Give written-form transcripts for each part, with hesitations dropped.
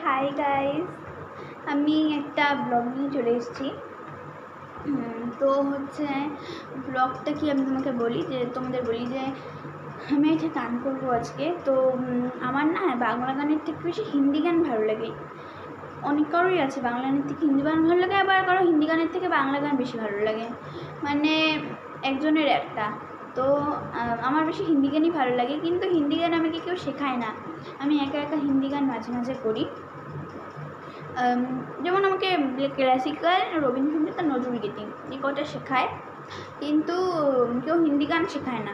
Hi guys, আমি একটা blog নিয়ে চলে এসেছি। তো হচ্ছে ব্লগটা কি আমি তোমাদের বলি যে আমি একটা গান করবো আজকে। তো আমার না বাংলা গানের থেকে বেশি হিন্দি গান ভালো লাগে। অনেক কারোই আছে বাংলা গানের থেকে হিন্দি গান ভালো লাগে, আবার কারো হিন্দি গানের থেকে বাংলা গান বেশি ভালো লাগে, মানে একজনের একটা। তো আমার বেশি হিন্দি গানই ভালো লাগে, কিন্তু হিন্দি গান আমাকে কেউ শেখায় না, আমি একা একা হিন্দি গান মাঝে মাঝে করি। যেমন আমাকে ক্লাসিক্যাল, রবীন্দ্রসঙ্গীত আর নজরুলগীতি এই কটা শেখায়, কিন্তু কেউ হিন্দি গান শেখায় না।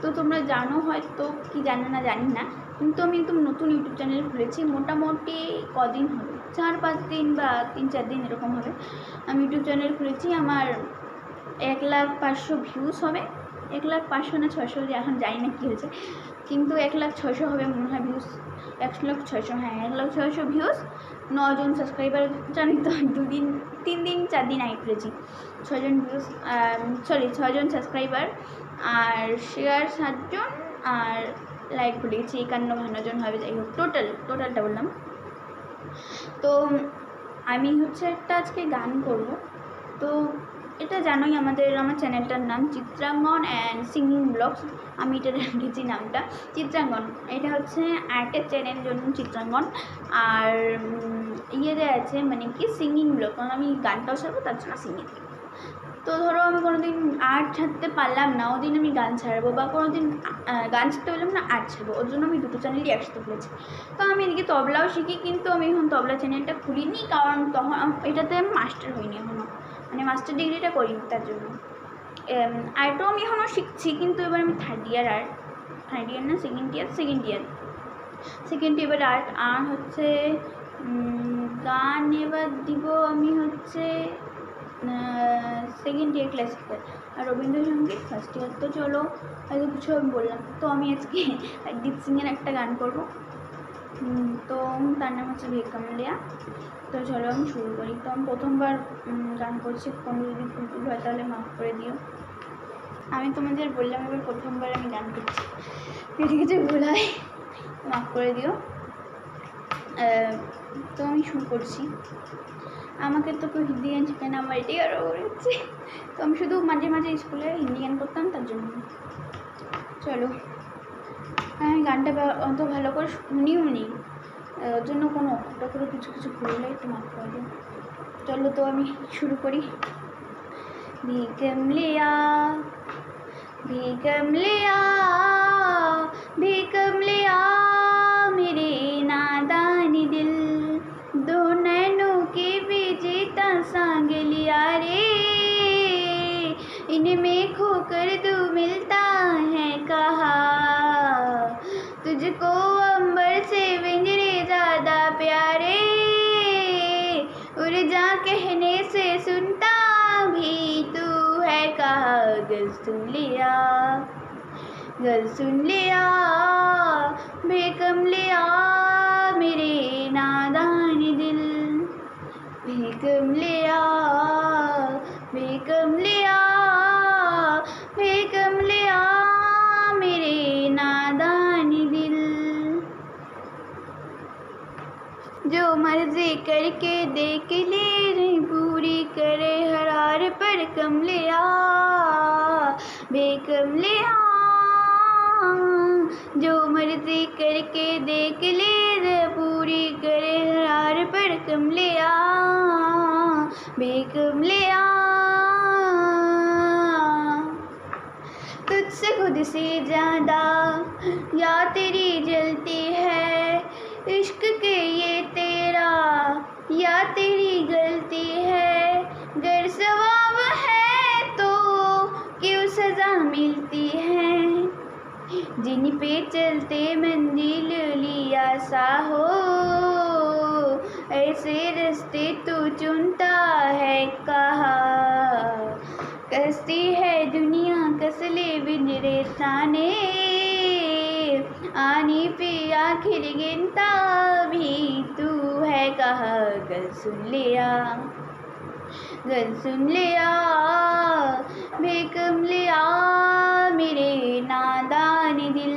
তো তোমরা জানো হয়তো কি জানো না জানি না, কিন্তু আমি একদম নতুন ইউটিউব চ্যানেল খুলেছি। মোটামুটি কদিন হবে, 4-5 দিন বা 3-4 দিন এরকম হবে আমি ইউটিউব চ্যানেল খুলেছি। আমার 1,500,000 ভিউজ হবে, 1,500,000 না 600, এখন জানি না কী হয়েছে, কিন্তু 1,600,000 হবে মনে হয় ভিউজ। 1,600,000, হ্যাঁ 1,600,000 ভিউজ, 9 জন সাবস্ক্রাইবার। জানি তো 2 দিন 3 দিন 4 দিন আগে করেছি। 6 জন ভিউজ, 6 জন সাবস্ক্রাইবার, আর শেয়ার 7 জন, আর লাইক ভুলে গেছি 51-52 জন হবে। যাই হোক, টোটালটা বললাম। তো আমি হচ্ছে একটা আজকে গান করব। তো এটা জানোই, আমার চ্যানেলটার নাম চিত্রাঙ্গন অ্যান্ড সিঙ্গিং ব্লগস। আমি এটা রেখেছি নামটা চিত্রাঙ্গন। এটা হচ্ছে আর্টের চ্যানেল, জন্য চিত্রাঙ্গন। আর ইয়েতে আছে মানে কি সিঙ্গিং ব্লগ, কারণ আমি গানটাও ছাড়বো, তার জন্য সিঙ্গিং। তো ধরো আমি কোনো দিন আর্ট ছাড়তে পারলাম না, ওদিন আমি গান ছাড়বো, বা কোনো দিন গান ছাড়তে পারলাম না আর্ট ছাড়বো, ওর জন্য আমি দুটো চ্যানেলই একসাথে খুলেছি। তো আমি এদিকে তবলাও শিখি, কিন্তু আমি এখন তবলা চ্যানেলটা খুলিনি, কারণ তখন এটাতে আমি মাস্টার হইনি এখনও, মানে মাস্টার ডিগ্রিটা করিনি, তার জন্য। আর্টও আমি এখনও শিখছি, কিন্তু এবার আমি থার্ড ইয়ার না সেকেন্ড ইয়ার এবার আর্ট। আর হচ্ছে গান এবার দিব আমি হচ্ছে সেকেন্ড ইয়ার ক্লাসিক্যাল, আর রবীন্দ্রসঙ্গীত ফার্স্ট ইয়ার। তো চলো, হয়তো কিছু আমি বললাম। তো আমি আজকে অরিজিৎ সিংয়ের একটা গান করব, তো তার নাম হচ্ছে ভেকামলিয়া। তো চলো আমি শুরু করি। তো আমি প্রথমবার গান করছি, কোনো যদি ভুল হয় তাহলে মাফ করে দিও। আমি তোমাদের বললাম এবার প্রথমবার আমি গান করছি, যদি কিছু ভুল হয় মাফ করে দিও। তো আমি শুরু করছি। আমাকে তো কেউ হিন্দি গান শেখায় না, আমার এটাই আরও হচ্ছে। তো আমি শুধু মাঝে মাঝে স্কুলে হিন্দি গান করতাম, তার জন্য। চলো, আমি গানটা অত ভালো করে শুনিও নি, ওর জন্য কোনো অক্ষরটা করে কিছু ভুল হলে একটু মাফ করে দিও। চলো, তো আমি শুরু করি। ভেকামলিয়া मेरे नादान दिल, दो नैनों के बीच सांग लिया रे, इनमें खोकर तू मिलता है कहा, तुझको अंबर से पिंजरे ज्यादा प्यारे, उड़ जा कहने से सुनता भी तू है कहा, गल सुन लिया भेकमलिया मेरे नादान दिल, भेकमलिया मेरे नादान दिल, जो मर्जी करके देख ले रे, पूरी करे हरार पर कमलिया बेकमलिया, जो मर्जी करके देख ले रे, पूरी करे हरार पर कमलिया बेकमलिया, तुझसे खुद से ज्यादा या तेरी जलती है, इश्क के ये तेरा या तेरी गलती है, गर सवाब है तो क्यों सजा मिलती है, जिन पे चलते मंजिल लिया सा हो, ऐसे रास्ते तू चुनता है कहा, कसती है दुनिया कसले बिजरे ताने, आने पे आखिर गिनता भी तू है कहा, गल सुन लिया बेकमलिया मेरे नादान दिल,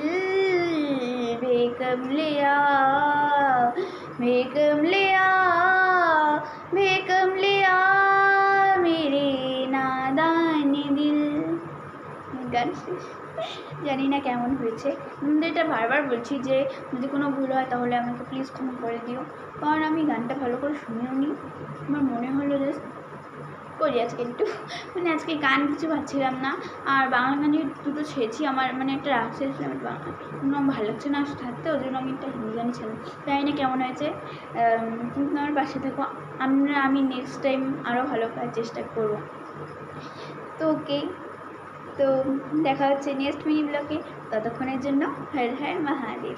बेकमलिया भेकमलिया भेकमलिया मेरे नादान दिल। গান শেষ। জানি না কেমন হয়েছে, কিন্তু এটা বারবার বলছি যে যদি কোনো ভুল হয় তাহলে আমাকে প্লিজ ক্ষমা করে দিও, কারণ আমি গানটা ভালো করে শুনেও নি। আমার মনে হলো জাস্ট করি আজকে একটু, মানে আজকে গান কিছু পাচ্ছিলাম না, আর বাংলা গানে দুটো ছেড়েছি, আমার মানে একটা রাগ ছেড়েছিলাম, বাংলা ভালো লাগছে না থাকতে, ওই জন্য আমি একটা হিন্দি গানই ছিলাম। জানি না কেমন হয়েছে, কিন্তু আমার পাশে থাকো, আমি নেক্সট টাইম আরও ভালো করার চেষ্টা করবো। তো ওকে, তো দেখা হচ্ছে নেক্সট মিনি ব্লগে, ততক্ষণের জন্য হর হর মহাদেব।